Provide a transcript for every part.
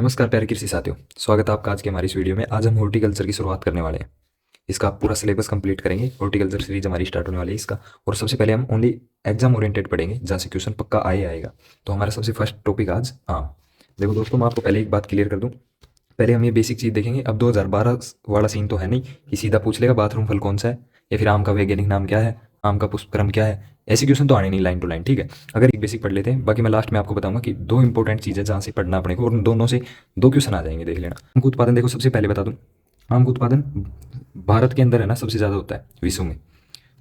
नमस्कार प्यारे कृषि साथियों, स्वागत है आपका आज के हमारी इस वीडियो में। आज हम हॉर्टिकल्चर की शुरुआत करने वाले हैं। इसका पूरा सिलेबस कंप्लीट करेंगे। हॉर्टिकल्चर सीरीज हमारी स्टार्ट होने वाली है इसका। और सबसे पहले हम ओनली एग्जाम ओरिएंटेड पढ़ेंगे, जहाँ से क्वेश्चन पक्का आएगा। तो हमारा सबसे फर्स्ट टॉपिक आज आम। देखो दोस्तों, मैं आपको पहले एक बात क्लियर कर दूँ। पहले हम ये बेसिक चीज़ देखेंगे। अब 2012 वाला सीन तो है नहीं कि सीधा पूछ लेगा बाथरूम फल कौन सा है या फिर आम का वैज्ञानिक नाम क्या है, आम का पुष्पक्रम क्या है। ऐसे क्वेश्चन तो आने नहीं लाइन टू लाइन, ठीक है। अगर एक बेसिक पढ़ लेते हैं, बाकी मैं लास्ट में आपको बताऊंगा कि दो इंपॉर्टेंट चीज़ें जहाँ से पढ़ना अपने को, और उन दोनों से दो क्वेश्चन आ जाएंगे, देख लेना। आम का उत्पादन देखो, सबसे पहले बता दूं, आम का उत्पादन भारत के अंदर है ना सबसे ज़्यादा होता है विश्व में।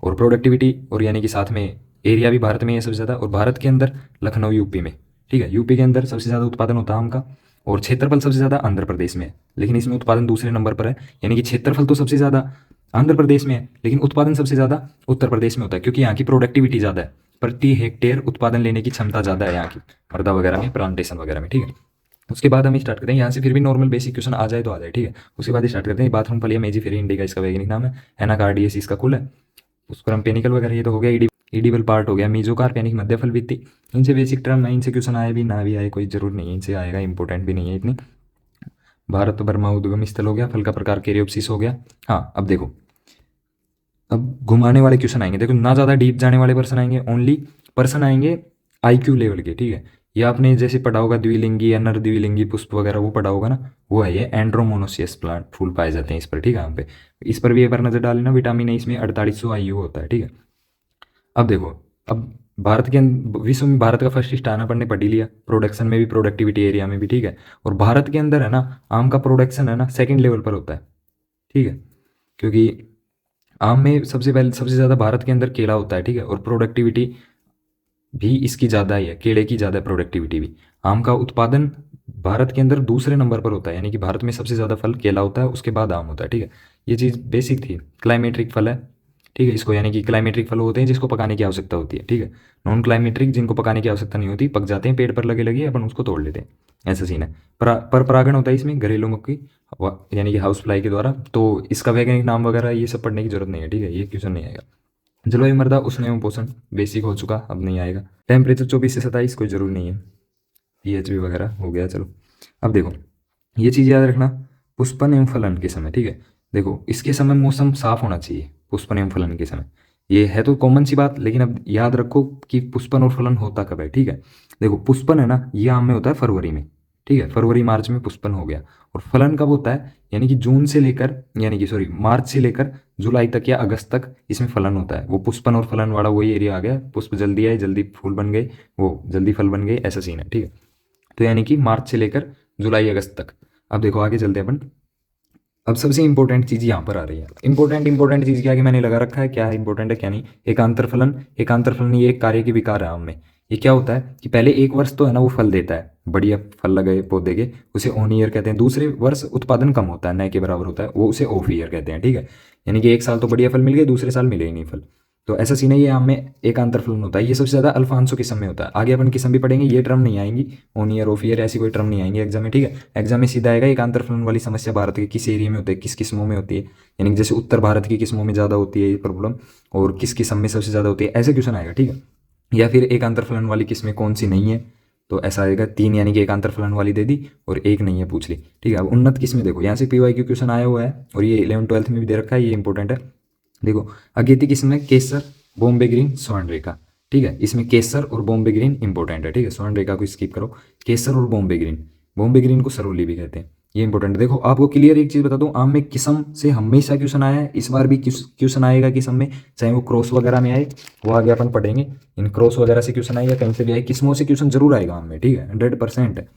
और प्रोडक्टिविटी और यानी कि साथ में एरिया भी भारत में है सबसे ज़्यादा। और भारत के अंदर लखनऊ यूपी में, ठीक है, यूपी के अंदर सबसे ज़्यादा उत्पादन होता है आम का। और क्षेत्रफल सबसे ज़्यादा आंध्र प्रदेश में है, लेकिन इसमें उत्पादन दूसरे नंबर पर है। यानी कि क्षेत्रफल तो सबसे ज़्यादा आंध्र प्रदेश में है, लेकिन उत्पादन सबसे ज़्यादा उत्तर प्रदेश में होता है, क्योंकि यहाँ की प्रोडक्टिविटी ज़्यादा है। प्रति हेक्टेयर उत्पादन लेने की क्षमता ज़्यादा है यहाँ की, वर्धा वगैरह में, प्लांटेशन वगैरह में, ठीक है। उसके बाद हम स्टार्ट करते हैं यहाँ से, फिर भी नॉर्मल बेसिक क्वेश्चन आ जाए तो आ जाए, ठीक है। उसके बाद स्टार्ट करते हैं बाथरूम फलिया मेजिफेरा इंडिका, इसका वैज्ञानिक नाम है। एनाकार्डियस इसका कुल है। उसको हम पेनिकल वगैरह ये तो हो गया। एडिबल पार्ट हो गया। मीजोकार्प यानी कि मध्य फल भित्ति। इनसे बेसिक टर्म है, इनसे क्वेश्चन आए भी ना भी आए कोई जरूर नहीं है, इनसे आएगा, इंपॉर्टेंट भी नहीं है इतनी। भारत बर्मा उद्गम स्थल हो गया। फल का प्रकार केरियोप्सिस हो गया। हाँ, अब देखो, अब घुमाने वाले क्वेश्चन आएंगे। देखो, ना ज़्यादा डीप जाने वाले पर्सन आएंगे, ओनली पर्सन आएंगे आईक्यू लेवल के, ठीक है। ये आपने जैसे पढ़ा होगा द्विलिंगी या नर द्विलिंगी पुष्प वगैरह, वो पढ़ा होगा ना, वो है ये एंड्रोमोनोसियस प्लांट, फूल पाए जाते हैं इस पर, ठीक है। यहाँ पे इस पर भी एक बार नजर डालेना। विटामिन ए इसमें 4800 IU होता है, ठीक है। अब देखो, अब भारत के विश्व में भारत का फर्स्ट स्थान अपन ने पढ़ ही लिया, प्रोडक्शन में भी, प्रोडक्टिविटी एरिया में भी, ठीक है। और भारत के अंदर है ना आम का प्रोडक्शन है ना सेकंड लेवल पर होता है, ठीक है। क्योंकि आम में सबसे पहले सबसे ज़्यादा भारत के अंदर केला होता है, ठीक है। और प्रोडक्टिविटी भी इसकी ज़्यादा ही है, केले की ज़्यादा प्रोडक्टिविटी भी। आम का उत्पादन भारत के अंदर दूसरे नंबर पर होता है, यानी कि भारत में सबसे ज़्यादा फल केला होता है, उसके बाद आम होता है, ठीक है। ये चीज़ बेसिक थी। क्लाइमेट्रिक फल है, ठीक है। इसको यानी कि क्लाइमेट्रिक फल होते हैं जिसको पकाने की आवश्यकता होती है, ठीक है। नॉन क्लाइमेट्रिक जिनको पकाने की आवश्यकता नहीं होती, पक जाते हैं पेड़ पर लगे लगे, अपन उसको तोड़ लेते हैं, ऐसा सीन है। पर परागण होता है इसमें घरेलू मक्खी यानी कि हाउस फ्लाई के द्वारा। तो इसका वैज्ञानिक नाम वगैरह ये सब पढ़ने की जरूरत नहीं है, ठीक है, ये क्वेश्चन नहीं आएगा। जलवायु मृदा उष्ण एवं पोषण बेसिक हो चुका, अब नहीं आएगा। टेम्परेचर 24 से 27 कोई जरूर नहीं है। पीएच भी वगैरह हो गया, चलो। अब देखो, ये चीज़ याद रखना, पुष्पन एवं फलन के समय, ठीक है। देखो, इसके समय मौसम साफ होना चाहिए, पुष्पन एवं फलन के समय। ये है तो कॉमन सी बात, लेकिन अब याद रखो कि पुष्पन और फलन होता कब है, ठीक है। देखो, पुष्पन है ना, ये आम में होता है फरवरी में, ठीक है। फरवरी मार्च में पुष्पन हो गया। और फलन कब होता है, यानी कि जून से लेकर, यानी कि सॉरी, मार्च से लेकर जुलाई तक या अगस्त तक इसमें फलन होता है। वो पुष्पन और फलन वाला वही एरिया आ गया। पुष्प जल्दी आए, जल्दी फूल बन गए, वो जल्दी फल बन गए, ऐसा सीन है, ठीक है। तो यानी कि मार्च से लेकर जुलाई अगस्त तक। अब देखो, आगे चलते हैं अपन। अब सबसे इंपॉर्टेंट चीज़ यहाँ पर आ रही है। इंपॉर्टेंट चीज़ क्या, कि मैंने लगा रखा है, क्या है इंपॉर्टेंट है क्या नहीं। एकांतर फलन ये एक कार्य की विकार है आम में। ये क्या होता है कि पहले एक वर्ष तो है ना वो फल देता है, बढ़िया फल लगे पौधे के, उसे ऑन ईयर कहते हैं। दूसरे वर्ष उत्पादन कम होता है, नए के बराबर होता है, वो उसे ऑफ ईयर कहते हैं, ठीक है। यानी कि एक साल तो बढ़िया फल मिल गए, दूसरे साल मिले ही नहीं फल। तो ऐसा सीन है, ये आम में एक फलन होता है। ये सबसे ज़्यादा अल्फांसो किस्म में होता है। आगे अपन किस्म भी पढ़ेंगे, ये टर्म नहीं आएंगी, ऑन ईयर ऑफ ईयर ऐसी कोई टर्म नहीं आएंगी एग्जाम में, ठीक है। एग्जाम में सीधा आएगा एक फलन वाली समस्या भारत के किस एरिया में होती है, किस किस्मों में होती है। यानी कि जैसे उत्तर भारत की किस्मों में ज़्यादा होती है ये प्रॉब्लम, और किस किस्म में सबसे ज़्यादा होती है, ऐसे क्वेश्चन आएगा, ठीक है। या फिर एक फलन वाली किस्में कौन सी नहीं है, तो ऐसा आएगा 3, यानी कि एक फलन वाली दे दी और एक नहीं है पूछ ली, ठीक है। अब उन्नत किस्में देखो, यहाँ से PYQ क्वेश्चन आया हुआ है, और ये 11th 12th में भी दे रखा है, ये इंपॉर्टेंट है। देखो, अगेती किस्म में केसर, बॉम्बे ग्रीन, स्वर्ण रेखा, ठीक है। इसमें केसर और बॉम्बे ग्रीन इंपॉर्टेंट है, ठीक है। स्वर्ण रेखा को स्किप करो। केसर और बॉम्बे ग्रीन को सरोली भी कहते हैं, ये इंपॉर्टेंट। देखो, आपको क्लियर एक चीज बता दूं, आम में किस्म से हमेशा क्वेश्चन आया है, इस बार भी क्वेश्चन आएगा किस्म में, चाहे वो क्रॉस वगैरह में आए, वो आगे अपन पढ़ेंगे। इन क्रॉस वगैरह से क्वेश्चन आएगा, कहीं से भी आए, किस्मों से क्वेश्चन जरूर आएगा आम में, ठीक है, 100% है।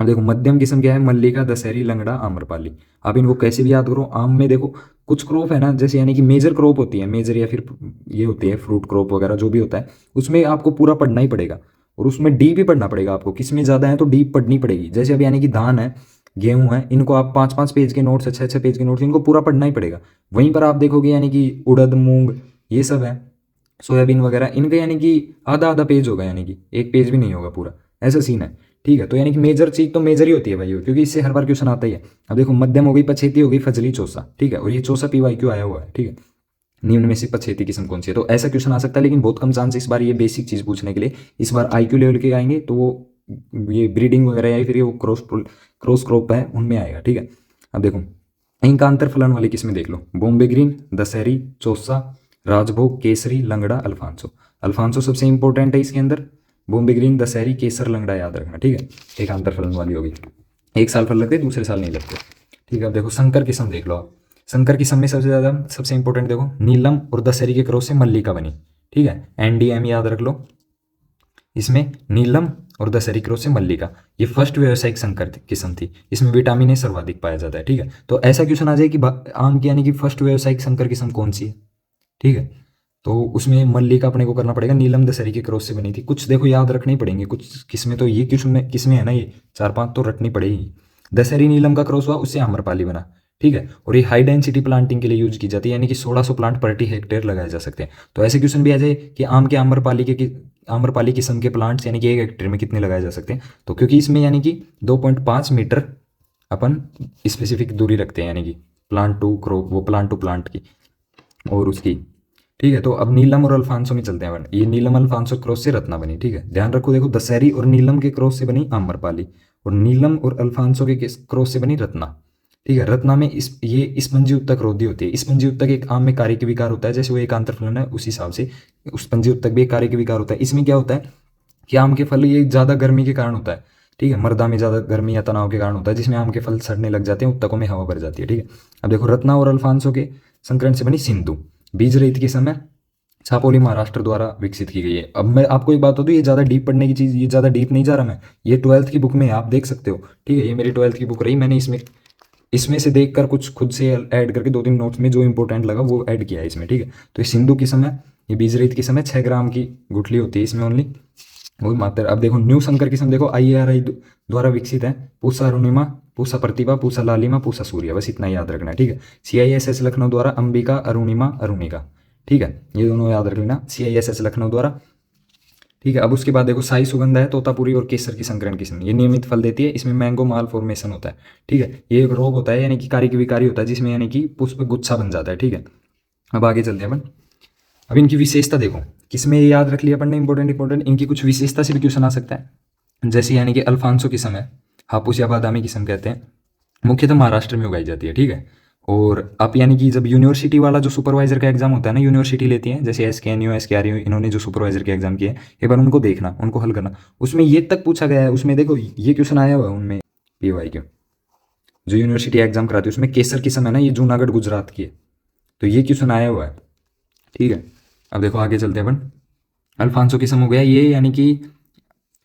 अब देखो, मध्यम किस्म क्या है, मल्लिका, दशहरी, लंगड़ा, आम्रपाली। आप इनको कैसे भी याद करो। आम में देखो, कुछ क्रॉप है ना, जैसे यानी कि मेजर क्रॉप होती है, मेजर या फिर ये होती है फ्रूट क्रॉप वगैरह जो भी होता है, उसमें आपको पूरा पढ़ना ही पड़ेगा, और उसमें डीप भी पढ़ना पड़ेगा आपको। किसमें ज़्यादा है तो डीप पढ़नी पड़ेगी। जैसे अब यानी कि धान है, गेहूं है, इनको आप 5-5 पेज के नोट्स, 6-6 पेज के नोट्स, इनको पूरा पढ़ना ही पड़ेगा। वहीं पर आप देखोगे यानी कि उड़द, मूंग, ये सब है, सोयाबीन वगैरह, इनका यानी कि आधा आधा पेज होगा, यानी कि एक पेज भी नहीं होगा पूरा, ऐसा सीन है, ठीक है। तो यानी कि मेजर चीज तो मेजर ही होती है भाई, क्योंकि इससे हर बार क्वेश्चन आता ही है। अब देखो, मध्यम हो गई, पछेती हो गई, फजली, चौसा, ठीक है। और ये चौसा PYQ आया हुआ है, ठीक है। निम्न में से पछेती किस्म कौन सी है, तो ऐसा क्वेश्चन आ सकता है, लेकिन बहुत कम चांस इस बार ये बेसिक चीज पूछने के लिए। इस बार IQ लेवल के आएंगे तो वो ये ब्रीडिंग वगैरह या फिर ये वो क्रॉस क्रॉप है उनमें आएगा, ठीक है। अब देखो इनका अंतरफलन वाली किस्में देख लो, बॉम्बे ग्रीन, दशहरी, चौसा, राजभोग, केसरी, लंगड़ा, अल्फांसो। अल्फांसो सबसे इंपॉर्टेंट है इसके अंदर, बॉम्बे ग्रीन, दशहरी, केसर, लंगड़ा याद रखना, ठीक है। एक अंतरफलन वाली होगी, एक साल फल लगते दूसरे साल नहीं लगते, ठीक है। अब देखो संकर किस्म देख लो आप, संकर किस्म में सबसे ज़्यादा सबसे इंपॉर्टेंट देखो नीलम और दशहरी के क्रॉस से मल्लिका बनी, ठीक है। एनडीएम याद रख लो, इसमें नीलम और दशहरी क्रॉस से मल्लिका, ये फर्स्ट व्यावसायिक संकर किस्म थी, इसमें विटामिन ए सर्वाधिक पाया जाता है, ठीक है। तो ऐसा क्वेश्चन आ जाए कि आम की यानी कि फर्स्ट व्यावसायिक संकर किस्म कौन सी है, ठीक है। तो उसमें मल्लिका अपने को करना पड़ेगा, नीलम दशहरी के क्रॉस से बनी थी। कुछ देखो याद रखने ही पड़ेंगे, कुछ किस्में तो ये किस्में है ना, ये 4-5 तो रटनी पड़ेगी। दशहरी नीलम का क्रॉस हुआ, उससे आम्रपाली बना, ठीक है। और ये हाई डेंसिटी प्लांटिंग के लिए यूज की जाती है, यानी कि 1600 प्लांट प्रति हेक्टेयर लगाए जा सकते हैं। तो ऐसे क्वेश्चन भी आ जाए कि आम के आम्रपाली किस्म के प्लांट्स यानी कि 1 हेक्टेयर में कितने लगाए जा सकते हैं, तो क्योंकि इसमें यानी कि 2.5 मीटर अपन स्पेसिफिक दूरी रखते हैं, यानी कि प्लांट टू क्रॉप, वो प्लांट टू प्लांट की और उसकी, ठीक है। तो अब नीलम और अल्फांसो में चलते हैं, ये नीलम अल्फांसो क्रॉस से रत्ना बनी, ठीक है। ध्यान रखो देखो दशहरी और नीलम के क्रॉस से बनी आम्रपाली, और नीलम और अल्फांसो के क्रॉस से बनी रत्ना, ठीक है। रत्ना में ये स्पंजी उत्तक रोधी होती है। स्पंजी उत्तक एक आम में कार्य के विकार होता है, जैसे वो एक आंतरफलन है उस हिसाब से स्पंजी उत्तक भी एक कार्य के विकार होता है। इसमें क्या होता है कि आम के फल ये ज़्यादा गर्मी के कारण होता है, ठीक है। मर्दा में ज़्यादा गर्मी या तनाव के कारण होता है, जिसमें आम के फल सड़ने लग जाते हैं, उत्तकों में हवा भर जाती है, ठीक है। अब देखो रत्ना और अल्फांसो के संकरण से बनी सिंधु, बीज रहित के समय छापोली महाराष्ट्र द्वारा विकसित की गई है। अब मैं आपको एक बात होती है, ये ज़्यादा डीप पढ़ने की चीज़, ये ज़्यादा डीप नहीं जा रहा मैं, ये 12th की बुक में आप देख सकते हो, ठीक है। ये मेरी 12th की बुक रही, मैंने इसमें से देखकर कुछ खुद से ऐड करके 2-3 नोट्स में जो इंपॉर्टेंट लगा वो ऐड किया है इसमें, ठीक है। तो ये सिंधु की समय, ये बीज रहित की समय 6 ग्राम की गुठली होती है इसमें ओनली, वो मात्र। अब देखो न्यू संकर किस्म देखो IARI द्वारा विकसित है, पूसा अरुणिमा, पूसा प्रतिभा, पूसा लालिमा, पूसा सूर्य, बस इतना याद रखना है, ठीक है। CISS लखनऊ द्वारा अंबिका, अरुणिमा, अरुणिका, ठीक है। ये दोनों याद रख लेना CISS लखनऊ द्वारा, ठीक है। अब उसके बाद देखो साई सुगंधा है, तोतापुरी और केसर की संकरण किस्म, ये नियमित फल देती है, इसमें मैंगो माल फॉर्मेशन होता है, ठीक है। ये एक रोग होता है यानी कि कार्य की विकारी होता है, जिसमें यानी कि पुष्प गुच्छा बन जाता है, ठीक है। अब आगे चलते हैं अपन, अब इनकी विशेषता देखो, किसमें ये याद रख लिया अपन ने, इंपॉर्टेंट इनकी कुछ विशेषता से भी क्वेश्चन आ सकता है, जैसे यानी कि अल्फांसो किस्म है, हापुस या बादामी किस्म कहते हैं, मुख्यतः महाराष्ट्र में उगाई जाती है, ठीक है। और आप यानी कि जब यूनिवर्सिटी वाला जो सुपरवाइजर का एग्जाम होता है ना, यूनिवर्सिटी लेती है, जैसे SKNU SKRU, इन्होंने जो सुपरवाइजर के एग्जाम किए एक बार उनको देखना, उनको हल करना, उसमें ये तक पूछा गया है, उसमें देखो ये क्वेश्चन आया हुआ है उनमें PYQ जो यूनिवर्सिटी एग्जाम कराती है, उसमें केसर किस्म है ना, ये जूनागढ़ गुजरात की है, तो ये क्वेश्चन आया हुआ है, ठीक है। अब देखो आगे चलते हैं अपन, अल्फांसो किस्म हो गया ये, यानी कि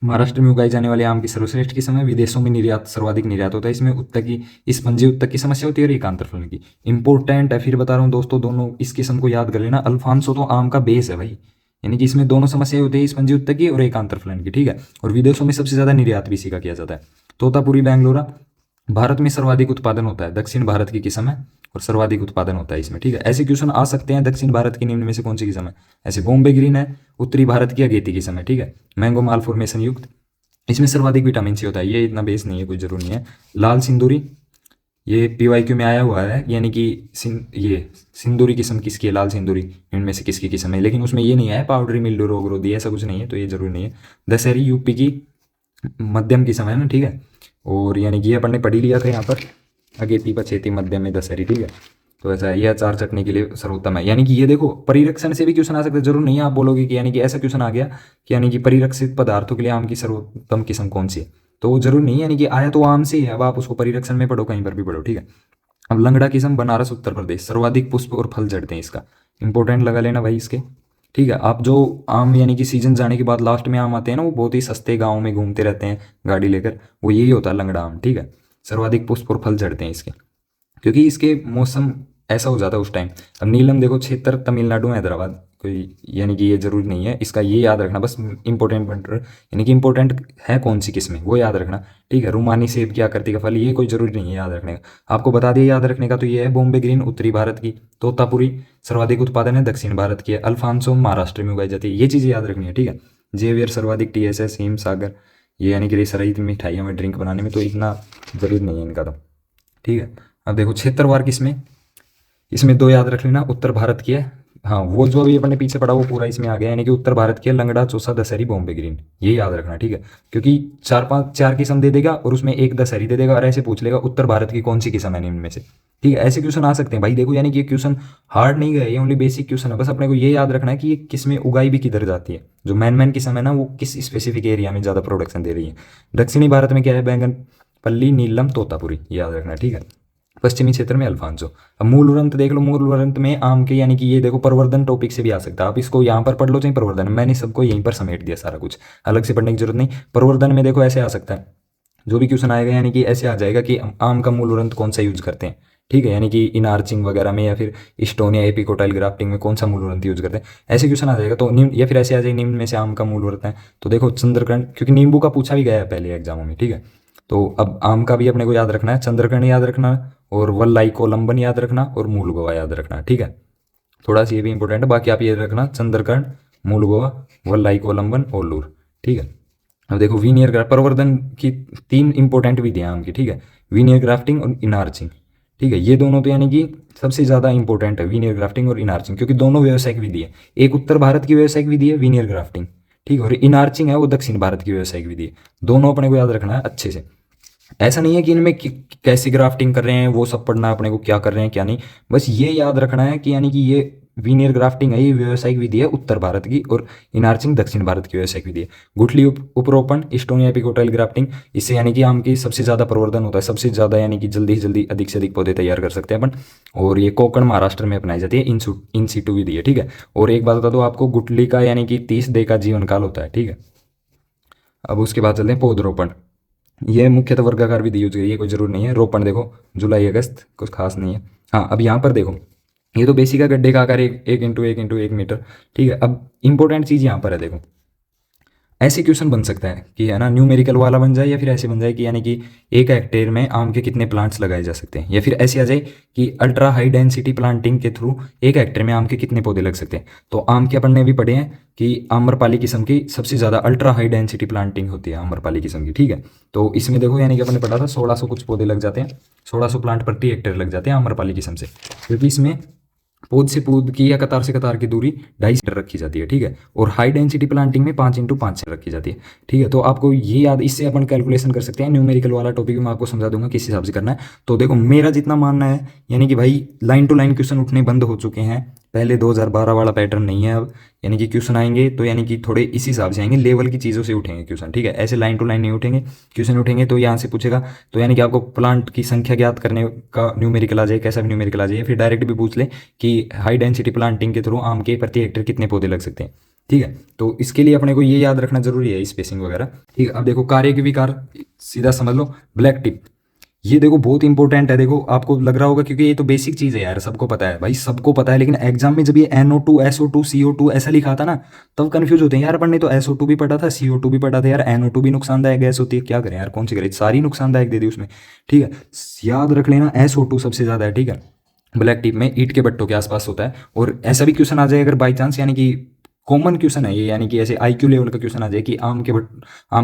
महाराष्ट्र में उगाई जाने वाले आम की सर्वश्रेष्ठ किस्म है, विदेशों में निर्यात सर्वाधिक निर्यात होता है, इसमें उत्तक की स्पंजी उत्तक की समस्या होती है और एक आंतरफलन की, इंपॉर्टेंट है, फिर बता रहा हूँ दोस्तों, दोनों इस किस्म को याद कर लेना। अल्फांसो तो आम का बेस है भाई, यानी कि इसमें दोनों समस्याएं होती है, स्पंजी उत्तक की और एक आंतरफलन की, ठीक है। और विदेशों में सबसे ज्यादा निर्यात भी इसी का किया जाता है। तोतापुरी बैंगलोरा भारत में सर्वाधिक उत्पादन होता है, दक्षिण भारत की किस्म है और सर्वाधिक उत्पादन होता है इसमें, ठीक है। ऐसे क्वेश्चन आ सकते हैं, दक्षिण भारत की निम्न में से कौन सी किस्म है, ऐसे बॉम्बे ग्रीन है, उत्तरी भारत की अगेती किस्म है, ठीक है। मैंगो माल फॉर्मेशन युक्त, इसमें सर्वाधिक विटामिन सी होता है, ये इतना बेस नहीं है, कोई जरूर नहीं है। लाल सिंदूरी, ये PYQ में आया हुआ है, यानी कि ये सिंदूरी किस्म किसकी है, लाल सिंदूरी इनमें से किसकी किस्म है, लेकिन उसमें ये नहीं है पाउडरी मिल्ड्यू रोग रोधी, ऐसा कुछ नहीं है, तो ये जरूरी नहीं है। दशहरी UP की मध्यम किस्म है ना, ठीक है। और यानी कि ये अपन ने पढ़ी लिया था यहाँ पर, अगेती पछेती मध्यम में दशहरी, ठीक है। तो ऐसा है, यह अचार चटनी के लिए सर्वोत्तम है, यानी कि ये देखो परिरक्षण से भी क्वेश्चन आ सकता है, जरूर नहीं है आप बोलोगे कि यानी कि ऐसा क्वेश्चन आ गया कि यानी कि परिरक्षित पदार्थों के लिए आम की सर्वोत्तम किस्म कौन सी है, तो वो जरूर नहीं है, यानी कि आया तो आम से ही है, अब आप उसको परिरक्षण में पढ़ो, कहीं पर भी पढ़ो, ठीक है। अब लंगड़ा किस्म बनारस उत्तर प्रदेश, सर्वाधिक पुष्प और फल झड़ते हैं इसका, इंपॉर्टेंट लगा लेना भाई इसके, ठीक है। आप जो आम यानी कि सीजन जाने के बाद लास्ट में आम आते हैं ना, वो बहुत ही सस्ते गाँव में घूमते रहते हैं गाड़ी लेकर, वो यही होता है लंगड़ा आम, ठीक है। सर्वाधिक पुष्प और फल झड़ते हैं इसके, क्योंकि इसके मौसम ऐसा हो जाता है उस टाइम। अब नीलम देखो क्षेत्र तमिलनाडु में, हैदराबाद, कोई यानी कि ये जरूरी नहीं है, इसका ये याद रखना बस, इंपॉर्टेंट बन यानी कि इंपॉर्टेंट है कौन सी किस्म है वो याद रखना, ठीक है। रुमानी सेब की आकृति का फल, ये कोई जरूरी नहीं है याद रखने का, आपको बता दिया याद रखने का, तो ये है बॉम्बे ग्रीन उत्तरी भारत की, तोतापुरी सर्वाधिक उत्पादन है दक्षिण भारत की है, अल्फांसो महाराष्ट्र में उगाई जाती है, ये चीज़ें याद रखनी है, ठीक है। जेवियर सर्वाधिक TSS हिम सागर, ये यानी कि रेसरहित मिठाइयों में ड्रिंक बनाने में, तो इतना जरूरी नहीं है इनका तो, ठीक है। अब देखो क्षेत्रवार किस्में, इसमें 2 याद रख लेना, उत्तर भारत की है हाँ, वो जो अभी अपने पीछे पड़ा वो पूरा इसमें आ गया, यानी कि उत्तर भारत के लंगड़ा, चौसा, दशहरी, बॉम्बे ग्रीन, ये याद रखना, ठीक है। क्योंकि चार किस्म दे देगा और उसमें एक दशहरी दे देगा और ऐसे पूछ लेगा उत्तर भारत की कौन सी किस्म है इनमें से, ठीक है। ऐसे क्वेश्चन आ सकते हैं भाई, देखो यानी कि ये क्वेश्चन हार्ड नहीं गए, ये ओनली बेसिक क्वेश्चन है। बस अपने को ये याद रखना है कि ये किस में उगाई भी किधर जाती है, जो मैन किस्म है ना वो किस स्पेसिफिक एरिया में ज़्यादा प्रोडक्शन दे रही है। दक्षिणी भारत में क्या है, बैंगन पल्ली, नीलम, तोतापुरी, ये याद रखना, ठीक है। पश्चिमी क्षेत्र में अल्फांसो। अब मूल उरंत देख लो, मूल उरंत में आम के, यानी कि ये देखो प्रवर्धन टॉपिक से भी आ सकता है, आप इसको यहाँ पर पढ़ लो चाहे प्रवर्धन, मैंने सबको यहीं पर समेट दिया सारा कुछ, अलग से पढ़ने की जरूरत नहीं। प्रवर्धन में देखो ऐसे आ सकता है, जो भी क्वेश्चन आएगा यानी कि ऐसे आ जाएगा कि आम का मूल उरंत कौन सा यूज करते हैं, ठीक है, यानी कि इनार्चिंग वगैरह में या फिर स्टोन या एपिकोटाइल ग्राफ्टिंग में कौन सा मूल उरंत यूज करते हैं, ऐसे क्वेश्चन आ जाएगा। तो निम्न, या फिर ऐसे आ जाए निम्न में से आम का मूल उरंत है, तो देखो चंद्रकर्ण, क्योंकि नींबू का पूछा भी गया है पहले एग्जामों में, ठीक है। तो अब आम का भी अपने को याद रखना है, चंद्रकर्ण याद रखना और वल्लाई कोलंबन याद रखना और मूल गोवा याद रखना, ठीक है। थोड़ा सा ये भी इंपॉर्टेंट है, बाकी आप ये रखना चंद्रकर्ण, मूल गोवा, वल्लाई कोलंबन, ओल्लूर, ठीक है। अब देखो वीनियर ग्राफ्ट, प्रवर्धन की तीन इंपॉर्टेंट विधियां आम की, ठीक है, वीनियर ग्राफ्टिंग और इनार्चिंग, ठीक है। ये दोनों तो यानी कि सबसे ज़्यादा इंपॉर्टेंट है, वीनियर ग्राफ्टिंग और इनार्चिंग, क्योंकि दोनों व्यावसायिक विधि है। एक उत्तर भारत की व्यावसायिक विधि है वीनियर ग्राफ्टिंग, ठीक है, और इनार्चिंग है वो दक्षिण भारत की व्यावसायिक विधि है। दोनों अपने को याद रखना है अच्छे से। ऐसा नहीं है कि इनमें कैसी ग्राफ्टिंग कर रहे हैं वो सब पढ़ना अपने को, क्या कर रहे हैं क्या नहीं, बस ये याद रखना है कि यानी कि ये वीनियर ग्राफ्टिंग है, ये व्यावसायिक विधि है उत्तर भारत की, और इनार्चिंग दक्षिण भारत की व्यावसायिक विधि है। गुठली उपरोपण, स्टोन एपिकोटाइल ग्राफ्टिंग, इससे यानी कि आम की सबसे ज़्यादा प्रवर्धन होता है, सबसे ज़्यादा यानी कि जल्दी से जल्दी अधिक से अधिक पौधे तैयार कर सकते हैं अपन। और ये कोकण महाराष्ट्र में अपनाई जाती है, इन सीटू विधि है, ठीक है। और एक बात बता दो आपको, गुठली का यानी कि 30 डे का जीवन काल होता है, ठीक है। अब उसके बाद चलते हैं पौधरोपण। ये मुख्यतः वर्गाकार विधि यूज करी है, कोई जरूर नहीं है। रोपण देखो जुलाई अगस्त, कुछ खास नहीं है। हाँ, अब यहाँ पर देखो, ये तो बेसिक है, गड्ढे का आकार 1 × 1 × 1 मीटर, ठीक है। अब इंपॉर्टेंट चीज़ यहाँ पर है, देखो ऐसे क्वेश्चन बन सकता है कि है ना, न्यूमेरिकल वाला बन जाए, या फिर ऐसे बन जाए कि यानी कि 1 हेक्टेयर में आम के कितने प्लांट्स लगाए जा सकते हैं, या फिर ऐसे आ जाए कि अल्ट्रा हाई डेंसिटी प्लांटिंग के थ्रू 1 हेक्टेयर में आम के कितने पौधे लग सकते हैं। तो आम के अपन ने भी पढ़े हैं कि आम्रपाली किस्म की सबसे ज़्यादा अल्ट्रा हाई डेंसिटी प्लांटिंग होती है आम्रपाली किस्म की, ठीक है। तो इसमें देखो यानी कि अपन ने पढ़ा था 1600 कुछ पौधे लग जाते हैं, 1600 प्लांट प्रति हेक्टेयर लग जाते हैं आम्रपाली किस्म से, क्योंकि इसमें पौध से पौध की या कतार से कतार की दूरी 2.5 मीटर रखी जाती है, ठीक है। और हाई डेंसिटी प्लांटिंग में 5 × 5 रखी जाती है, ठीक है। तो आपको ये याद, इससे अपन कैलकुलेशन कर सकते हैं। न्यूमेरिकल वाला टॉपिक मैं आपको समझा दूंगा किस हिसाब से करना है। तो देखो मेरा जितना मानना है, यानी कि भाई लाइन टू लाइन क्वेश्चन उठने बंद हो चुके हैं, पहले 2012 वाला पैटर्न नहीं है अब, यानी कि क्वेश्चन आएंगे तो यानी कि थोड़े इस हिसाब से आएंगे, लेवल की चीज़ों से उठेंगे क्वेश्चन, ठीक है। ऐसे लाइन टू लाइन नहीं उठेंगे क्वेश्चन, उठेंगे तो यहाँ से पूछेगा, तो यानी कि आपको प्लांट की संख्या ज्ञात करने का न्यूमेरिकल आ जाए, कैसा भी न्यूमेरिकल आ जाए, फिर डायरेक्ट भी पूछ ले कि हाई डेंसिटी प्लांटिंग के थ्रू आम के प्रति हेक्टेयर कितने पौधे लग सकते हैं, ठीक है। तो इसके लिए अपने को ये याद रखना जरूरी है, स्पेसिंग वगैरह, ठीक है। अब देखो कार्य के विकार, सीधा समझ लो, ब्लैक टिप, ये देखो बहुत इंपॉर्टेंट है। देखो आपको लग रहा होगा क्योंकि ये तो बेसिक चीज़ है यार, सबको पता है भाई, सबको पता है, लेकिन एग्जाम में जब ये NO2 SO2 CO2 ऐसा लिखा था ना, तब कंफ्यूज होते हैं यार, अपन ने तो SO2 भी पढ़ा था, CO2 भी पढ़ा था यार, NO2 भी नुकसानदायक गैस होती है, क्या करें यार, कौन सी करें, सारी नुकसानदायक दे दी उसमें, ठीक है। याद रख लेना SO2 सबसे ज़्यादा है, ठीक है। ब्लैक टिप में ईंट के भट्टों के आसपास होता है। और ऐसा भी क्वेश्चन आ जाए अगर बाई चांस, यानी कि कॉमन क्वेश्चन है ये, यानी कि ऐसे IQ लेवल का क्वेश्चन आ जाए कि आम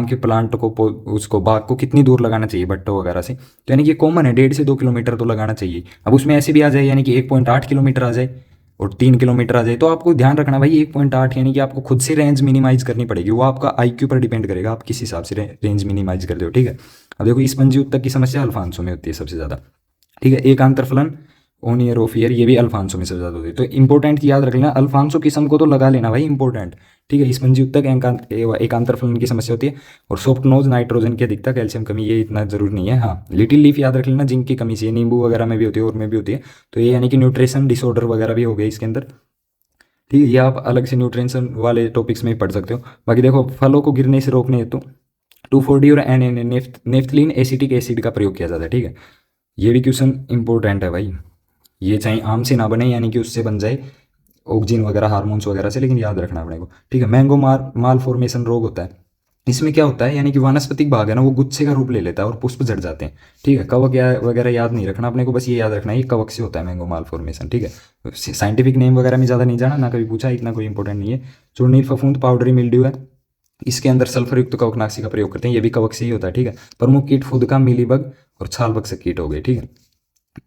के प्लांट को उसको बाग को कितनी दूर लगाना चाहिए भट्टों वगैरह से, तो यानी कि कॉमन है 1.5 से 2 किलोमीटर तो लगाना चाहिए। अब उसमें ऐसे भी आ जाए यानी कि 1.8 किलोमीटर आ जाए और 3 किलोमीटर आ जाए, तो आपको ध्यान रखना भाई 1.8 यानी कि आपको खुद से रेंज मिनिमाइज करनी पड़ेगी, वो आपका IQ पर डिपेंड करेगा, आप किस हिसाब से रेंज मिनिमाइज करते हो, ठीक है। अब देखो स्पंजी उत्तक की समस्या अल्फांसो में होती है सबसे ज़्यादा, ठीक है। एक आंतरफलन ऑन ईयर ऑफ ईयर, ये भी अल्फांसो में सबसे ज़्यादा होती है। तो इंपॉर्टेंट याद रख लेना, अल्फांसो किस्म को तो लगा लेना भाई, इंपॉर्टेंट, ठीक है। स्पंजी उत्तक एक आंतरफलन की समस्या होती है। और सॉफ्ट नोज, नाइट्रोजन की अधिकता, कैल्शियम कमी, ये इतना जरूरी नहीं है। हाँ, लिटिल लीफ याद रख लेना, जिंक की कमी से, नींबू वगैरह में भी होती है और में भी होती है, तो ये यानी कि न्यूट्रिशन डिसऑर्डर वगैरह भी हो गए इसके अंदर, ठीक है। ये आप अलग से न्यूट्रिशन वाले टॉपिक्स में ही पढ़ सकते हो। बाकी देखो फलों को गिरने से रोकने हेतु 2,4-D और नेफ्थलीन एसिटिक एसिड का प्रयोग किया जाता है, ठीक है। ये भी क्वेश्चन इंपॉर्टेंट है भाई, ये चाहे आम से ना बने, यानी कि उससे बन जाए ऑक्जिन वगैरह, हार्मोन्स वगैरह से, लेकिन याद रखना अपने को, ठीक है। मैंगो माल फॉर्मेशन रोग होता है, इसमें क्या होता है, यानी कि वानस्पतिक भाग है ना वो गुच्छे का रूप ले लेता है और पुष्प झड़ जाते हैं, ठीक है। कवक या वगैरह याद नहीं रखना अपने को, बस ये याद रखना है ये कवक से होता है मैंगो माल फॉर्मेशन, ठीक है। साइंटिफिक नेम वगैरह में ज़्यादा नहीं जाना, ना कभी पूछा, इतना कोई इंपॉर्टेंट नहीं है। चूर्णील फफूंद पाउडरी मिल्ड्यू है, इसके अंदर सल्फर युक्त कवकनाशी का प्रयोग करते हैं, ये भी कवक से ही होता है, ठीक है। प्रमुख कीट फुदका, मिलीबग और छाल बक्सक कीट हो गए, ठीक है।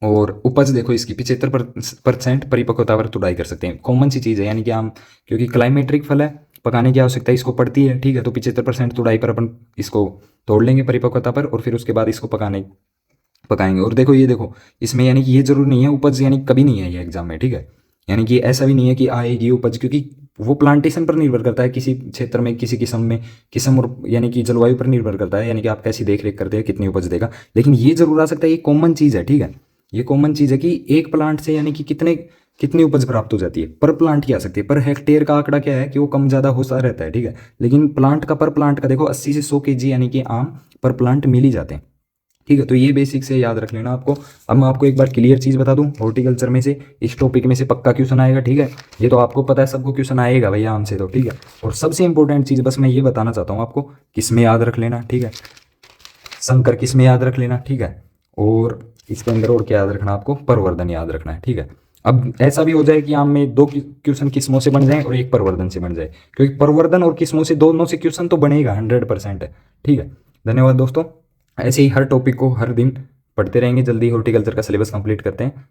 और उपज देखो इसकी 75% परिपक्वता पर तुड़ाई कर सकते हैं। कॉमन सी चीज़ है, यानी कि हम क्योंकि क्लाइमेट्रिक फल है, पकाने की आवश्यकता इसको पड़ती है, ठीक है। तो 75% तुड़ाई पर अपन इसको तोड़ लेंगे परिपक्वता पर, और फिर उसके बाद इसको पकाएंगे। और देखो ये देखो इसमें, यानी कि ये जरूर नहीं है उपज यानी कभी नहीं है ये एग्जाम में, ठीक है। यानी कि ऐसा भी नहीं है कि आएगी उपज, क्योंकि वो प्लांटेशन पर निर्भर करता है, किसी क्षेत्र में किसी किस्म और यानी कि जलवायु पर निर्भर करता है, यानी कि आप कैसी देख रेख करते हैं कितनी उपज देगा। लेकिन ये जरूर आ सकता है, ये कॉमन चीज़ है, ठीक है। ये कॉमन चीज़ है कि एक प्लांट से यानी कि कितनी उपज प्राप्त हो जाती है, पर प्लांट की आ सकती है। पर हेक्टेयर का आंकड़ा क्या है कि वो कम ज़्यादा होता रहता है, ठीक है। लेकिन प्लांट का, पर प्लांट का देखो 80 से 100 केजी यानी कि आम पर प्लांट मिल ही जाते हैं, ठीक है। तो ये बेसिक से याद रख लेना आपको। अब मैं आपको एक बार क्लियर चीज़ बता दूं, हॉर्टिकल्चर में से इस टॉपिक में से पक्का क्वेश्चन आएगा, ठीक है। ये तो आपको पता है सबको क्वेश्चन आएगा भैया आम से, तो ठीक है। और सबसे इंपॉर्टेंट चीज़ बस मैं ये बताना चाहता हूँ आपको, किस में याद रख लेना, ठीक है। संकर किस में याद रख लेना, ठीक है। और इसके अंदर और क्या याद रखना आपको, परवर्धन याद रखना है, ठीक है। अब ऐसा भी हो जाए कि आम में दो क्वेश्चन किस्मों से बन जाए और एक परवर्धन से बन जाए, क्योंकि परवर्धन और किस्मों से दोनों से क्वेश्चन तो बनेगा 100%, है, ठीक है। धन्यवाद दोस्तों। ऐसे ही हर टॉपिक को हर दिन पढ़ते रहेंगे। जल्दी हॉर्टिकल्चर का सिलेबस कंप्लीट करते हैं।